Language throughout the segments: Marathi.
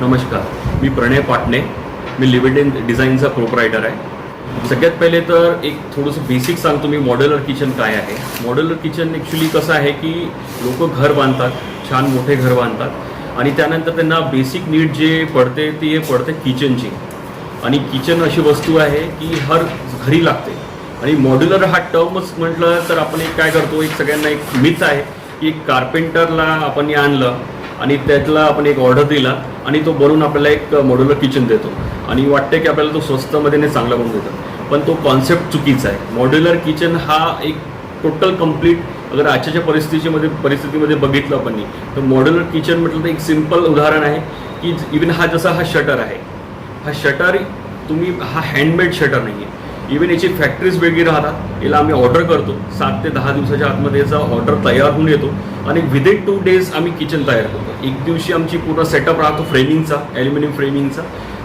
नमस्कार, मी प्रणय पाटणे. मी लिव्हिड डिझाईनचा प्रोप्रायटर आहे. सगळ्यात पहिले तर एक थोडंसं बेसिक सांगतो मी मॉड्युलर किचन काय आहे. मॉड्युलर किचन ॲक्च्युली कसं आहे की लोक घर बांधतात, छान मोठे घर बांधतात आणि त्यानंतर त्यांना बेसिक नीड जे पडते ती पडते किचनची. आणि किचन अशी वस्तू आहे की हर घरी लागते. आणि मॉड्युलर हा टर्मच म्हटलं तर आपण एक काय करतो, एक सगळ्यांना एक मिथ आहे की कार्पेंटरला आपण आणलं आणि त्यातला आपण एक ऑर्डर दिला आणि तो बनवून आपल्याला एक मॉड्युलर किचन देतो आणि वाटते की आपल्याला तो स्वस्तामध्ये नाही चांगला बनवून देतो. पण तो कॉन्सेप्ट चुकीचा आहे. मॉड्युलर किचन हा एक टोटल कंप्लीट अगर आजच्या परिस्थितीमध्ये बघितलं आपण तर मॉड्युलर किचन म्हटलं तर एक सिम्पल उदाहरण आहे की इवन जसा हा शटर आहे, हा शटर हा हँडमेड शटर नाही आहे. इवन याची फॅक्टरीज वेगळी राहतात. याला आम्ही ऑर्डर करतो, 7 ते 10 दिवसाच्या आतमध्ये याचा ऑर्डर तयार होऊन येतो आणि विदिन 2 डेज आम्ही किचन तयार करतो. एक दिवशी आमची पूर्ण सेटअप राहतो फ्रेमिंगचा, ॲल्युमिनियम फ्रेमिंगचा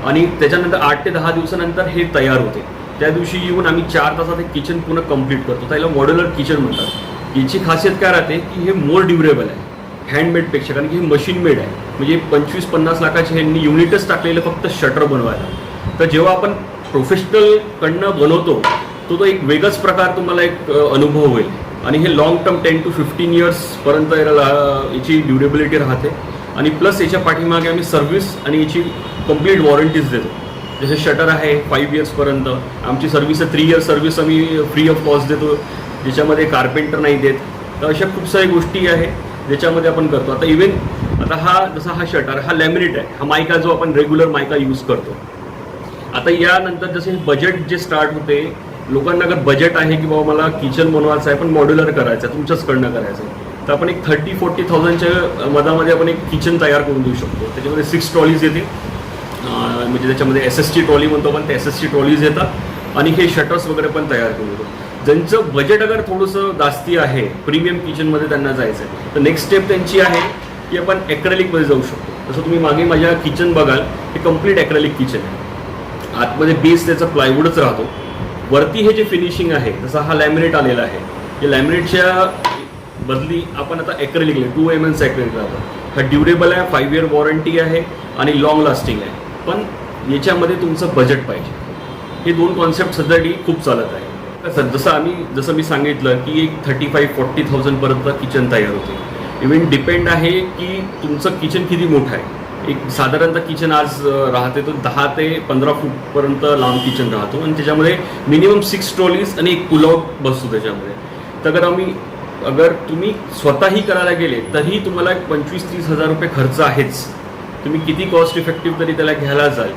आणि त्याच्यानंतर 8 ते 10 दिवसानंतर हे तयार होते. त्या दिवशी येऊन आम्ही 4 तासात हे किचन पूर्ण कंप्लीट करतो. त्याला मॉड्युलर किचन म्हणतात. याची खासियत काय राहते की हे मोर ड्युरेबल आहे हँडमेडपेक्षा, कारण की हे मशीन मेड आहे. म्हणजे 25-50 लाखाचे ह्यांनी युनिटच टाकलेले फक्त शटर बनवायला. तर जेव्हा आपण प्रोफेशनलकडनं बनवतो तो एक वेगळाच प्रकार तुम्हाला एक अनुभव होईल आणि हे लॉंग टर्म 10 to 15 इयर्सपर्यंत याची ड्युरेबिलिटी राहते. आणि प्लस याच्या पाठीमागे आम्ही सर्व्हिस आणि याची कंप्लीट वॉरंटीज देतो. जसे शटर आहे 5 इयर्सपर्यंत आमची सर्व्हिस आहे. 3 इयर्स सर्व्हिस आम्ही फ्री ऑफ कॉस्ट देतो, ज्याच्यामध्ये कार्पेंटर नाही देत. तर अशा खूप साऱ्या गोष्टी आहे ज्याच्यामध्ये आपण करतो. आता हा शटर हा लॅमिनेट आहे, हा मायका जो आपण रेग्युलर मायका यूज करतो. आता यानंतर जसे बजेट जे स्टार्ट होते, लोकांना अगर बजेट आहे की बाबा मला किचन बनवायचं आहे पण मॉड्युलर करायचं आहे, तुमच्याचकडनं करायचं आहे, तर आपण एक 30-40,000च्या मधामध्ये आपण एक किचन तयार करून देऊ शकतो. त्याच्यामध्ये 6 ट्रॉलीज येतील, म्हणजे त्याच्यामध्ये SST ट्रॉली म्हणतो आपण, त्या SST ट्रॉलीज येतात आणि हे शटर्स वगैरे पण तयार करून देतो. ज्यांचं बजेट अगर थोडंसं जास्ती आहे, प्रीमियम किचनमध्ये त्यांना जायचं आहे, तर नेक्स्ट स्टेप त्यांची आहे की आपण ॲक्रेलिकमध्ये जाऊ शकतो. जसं तुम्ही मागे माझ्या किचन बघाल, हे कम्प्लीट ॲक्रेलिक किचन आहे. आतमध्ये बेस त्याचा प्लायवूडच राहतो. वरती हे जे फिनिशिंग आहे तसा हा लॅमिनेट आलेला आहे. या लॅमिनेटच्या बदली आपण आता ॲक्रेलिक 2 mm ॲक्रेलिक राहतो. हा ड्युरेबल आहे, 5 year वॉरंटी आहे आणि लॉंग लास्टिंग आहे. पण याच्यामध्ये तुमचं बजेट पाहिजे. हे 2 कॉन्सेप्ट सध्यासाठी खूप चालत आहे. सर जसं मी सांगितलं की एक 35-40,000 पर्यंत किचन तयार होते. इव्हन डिपेंड आहे की तुमचं किचन किती मोठं आहे. एक साधारणतः किचन आज राहते तो 10 ते 15 फूटपर्यंत लांब किचन राहतो आणि त्याच्यामध्ये मिनिमम 6 ट्रॉलीज आणि एक पुलआउट बसतो त्याच्यामध्ये. तर अगर तुम्ही स्वतःही करायला गेले तरी तुम्हाला 25-30 हजार रुपये खर्च आहेच. तुम्ही किती कॉस्ट इफेक्टिव्ह तरी त्याला घ्यायला जाल.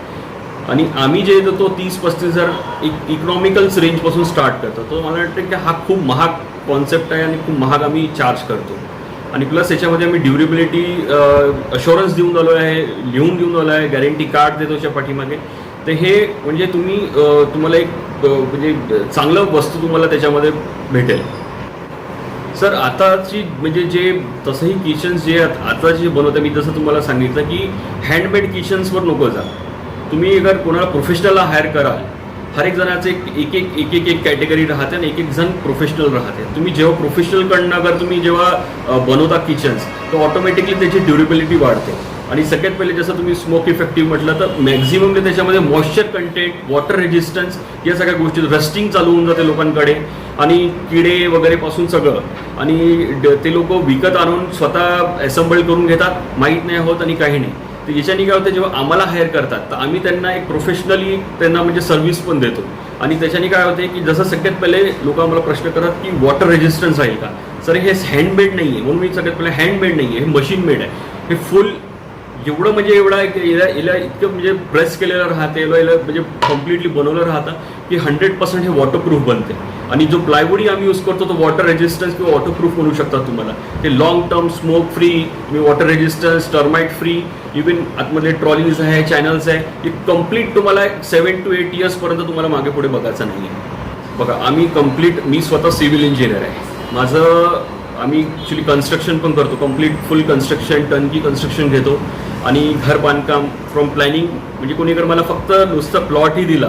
आणि आम्ही जे देतो 30-35 हजार एक इकॉनॉमिकल्स रेंजपासून स्टार्ट करतो. तो मला वाटतं की हा खूप महाग कॉन्सेप्ट आहे आणि खूप महाग आम्ही चार्ज करतो. आणि प्लस याच्यामध्ये आम्ही ड्युरेबिलिटी अश्युरन्स देऊन आलो आहे, लिहून देऊन आलो आहे, गॅरंटी कार्ड देतो याच्या पाठीमागे. तर हे म्हणजे तुम्हाला एक म्हणजे चांगलं वस्तू तुम्हाला त्याच्यामध्ये भेटेल. सर आताची म्हणजे जे तसंही किचन्स जे आता जे बनवतं, मी जसं तुम्हाला सांगितलं की हँडमेड किचन्सवर नको जा. तुम्ही अगर कोणाला प्रोफेशनलला हायर कराल, हर एक जणाचं एक कॅटेगरी राहते आणि एक जण प्रोफेशनल राहते. तुम्ही जेव्हा प्रोफेशनलकडनं अगर तुम्ही जेव्हा बनवता किचन्स तर ऑटोमॅटिकली त्याची ड्युरेबिलिटी वाढते. आणि सगळ्यात पहिले जसं तुम्ही स्मोक इफेक्टिव्ह म्हटलं तर मॅक्झिमम त्याच्यामध्ये मॉइश्चर कंटेंट, वॉटर रेजिस्टन्स या सगळ्या गोष्टी, रस्टिंग चालू होऊन जाते लोकांकडे आणि किडे वगैरेपासून सगळं. आणि ते लोक विकत आणून स्वतः ॲसेंबल करून घेतात, माहीत नाही होत आणि काही नाही. तर याच्याने काय होतं, जेव्हा आम्हाला हायर करतात तर आम्ही त्यांना एक प्रोफेशनली त्यांना म्हणजे सर्व्हिस पण देतो. आणि त्याच्याने काय होते की जसं सगळ्यात पहिले लोक आम्हाला प्रश्न करतात की वॉटर रेजिस्टन्स आहे का. सर हे हँडमेड नाही आहे, म्हणून मी सगळ्यात पहिले हँडमेड नाही आहे, हे मशीन मेड आहे. हे फुल एवढं म्हणजे याला इतकं म्हणजे प्रेस केलेलं राहते, याला म्हणजे कम्प्लिटली बनवलं राहतं की 100% हे वॉटरप्रूफ बनते. आणि जो प्लायवूड आम्ही यूज करतो तो वॉटर रेजिस्टन्स किंवा वॉटरप्रूफ म्हणू शकता तुम्हाला. ते long term smoke free, water resistance, termite free, even आतमध्ये ट्रॉलीज आहे, चॅनल्स आहे. हे कम्प्लीट तुम्हाला 7 to 8 इयर्सपर्यंत तुम्हाला मागे पुढे बघायचं नाही आहे. बघा मी स्वतः सिव्हिल इंजिनियर आहे. आम्ही ॲक्च्युली कन्स्ट्रक्शन पण करतो, कम्प्लीट फुल कन्स्ट्रक्शन, टर्नकी कन्स्ट्रक्शन घेतो. आणि घर बांधकाम फ्रॉम प्लॅनिंग, म्हणजे कोणी जर मला फक्त नुसता प्लॉटही दिला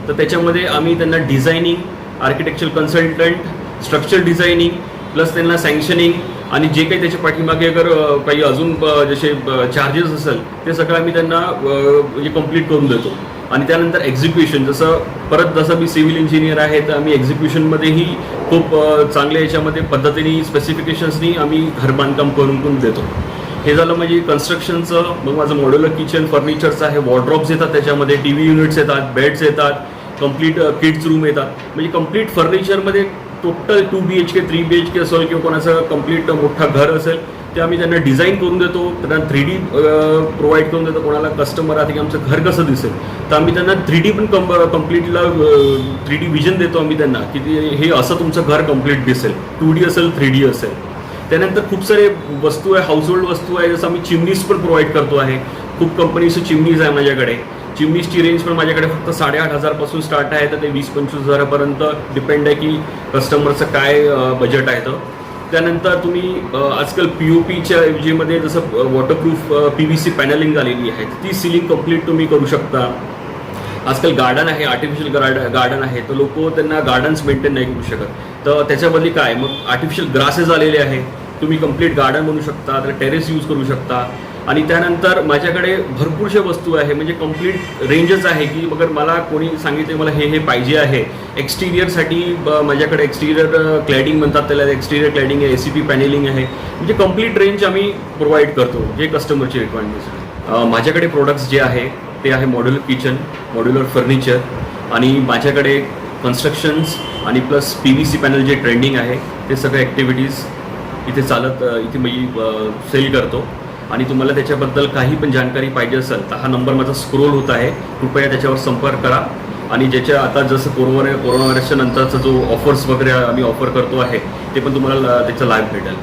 तर त्याच्यामध्ये आम्ही त्यांना designing, architectural consultant, structure designing plus त्यांना सँक्शनिंग आणि जे काही त्याच्या पाठीमागे अगर काही अजून जसे चार्जेस असेल ते सगळं आम्ही त्यांना म्हणजे कंप्लीट करून देतो. आणि त्यानंतर एक्झिक्युशन, जसं मी सिव्हिल इंजिनियर आहे तर आम्ही एक्झिक्युशनमध्येही खूप चांगल्या याच्यामध्ये पद्धतीने स्पेसिफिकेशन्सनी आम्ही घर बांधकाम करून देतो. हे झालं म्हणजे कन्स्ट्रक्शनचं. मग माझं मॉड्युलर किचन फर्निचरचं आहे. वॉर्ड्रॉप्स येतात त्याच्यामध्ये, TV युनिट्स येतात, बेड्स येतात, कम्प्लीट किड्स रूम येतात. म्हणजे कम्प्लीट फर्निचरमध्ये टोटल 2 BHK 3 BHK असेल किंवा कोणाचं कम्प्लीट मोठं घर असेल ते आम्ही त्यांना डिझाईन करून देतो. त्यांना 3D प्रोव्हाइड करून देतो. कोणाला कस्टमर आहे की आमचं घर कसं दिसेल तर आम्ही त्यांना 3D पण कम्प्लीटला 3D विजन देतो आम्ही त्यांना की हे असं तुमचं घर कम्प्लीट दिसेल. 2D असेल 3D असेल. त्यानंतर खूप सारे वस्तू आहे, हाऊसहोल्ड वस्तू आहे. जसं आम्ही चिमनीज पण प्रोव्हाइड करतो आहे. खूप कंपनीचे चिमनीज आहे माझ्याकडे. चिमनीजची रेंज पण माझ्याकडे फक्त 8,500 पासून स्टार्ट आहे तर ते 20-25 हजारापर्यंत डिपेंड आहे की कस्टमरचं काय बजेट आहे. तर त्यानंतर तुम्ही आजकाल POPच्या ऐवजीमध्ये जसं वॉटरप्रूफ PVC पॅनलिंग आलेली आहे ती सिलिंग कंप्लीट तुम्ही करू शकता. आजकाल गार्डन आहे, आर्टिफिशियल गार्डन आहे तर लोक त्यांना गार्डन्स मेंटेन नाही करू शकत. तर त्याच्याबद्दल काय मग आर्टिफिशियल ग्रासेस आलेले आहे, तुम्ही कंप्लीट गार्डन बनवू शकता, तर टेरेस यूज करू शकता. आणि त्यानंतर माझ्याकडे भरपूरशा वस्तू आहे, म्हणजे कंप्लीट रेंजच आहे की अगर मला कोणी सांगितले मला हे पाहिजे आहे. एक्सटिरियरसाठी माझ्याकडे एक्सटिरियर क्लॅडिंग म्हणतात त्याला, एक्सटिरियर क्लॅडिंग आहे, ACP पॅनेलिंग आहे. म्हणजे कंप्लीट रेंज आम्ही प्रोव्हाइड करतो जे कस्टमरची रिक्वायरमेंट्स आहे. माझ्याकडे प्रोडक्ट्स जे आहे ते आहे मॉड्युलर किचन, मॉड्युलर फर्निचर आणि माझ्याकडे कन्स्ट्रक्शन्स आणि प्लस PVC पॅनल जे ट्रेंडिंग आहे ते सगळे ॲक्टिव्हिटीज इथे मी सेल करतो. आणि तुम्हाला त्याच्याबद्दल काही पण जानकारी पाहिजे असेल तर हा नंबर माझा स्क्रोल होत आहे, कृपया त्याच्यावर संपर्क करा. आणि ज्याच्या आता जसं कोरोना व्हायरसच्या नंतरचा जो ऑफर्स वगैरे आम्ही ऑफर करतो आहे ते पण तुम्हाला त्याचा लाभ भेटेल.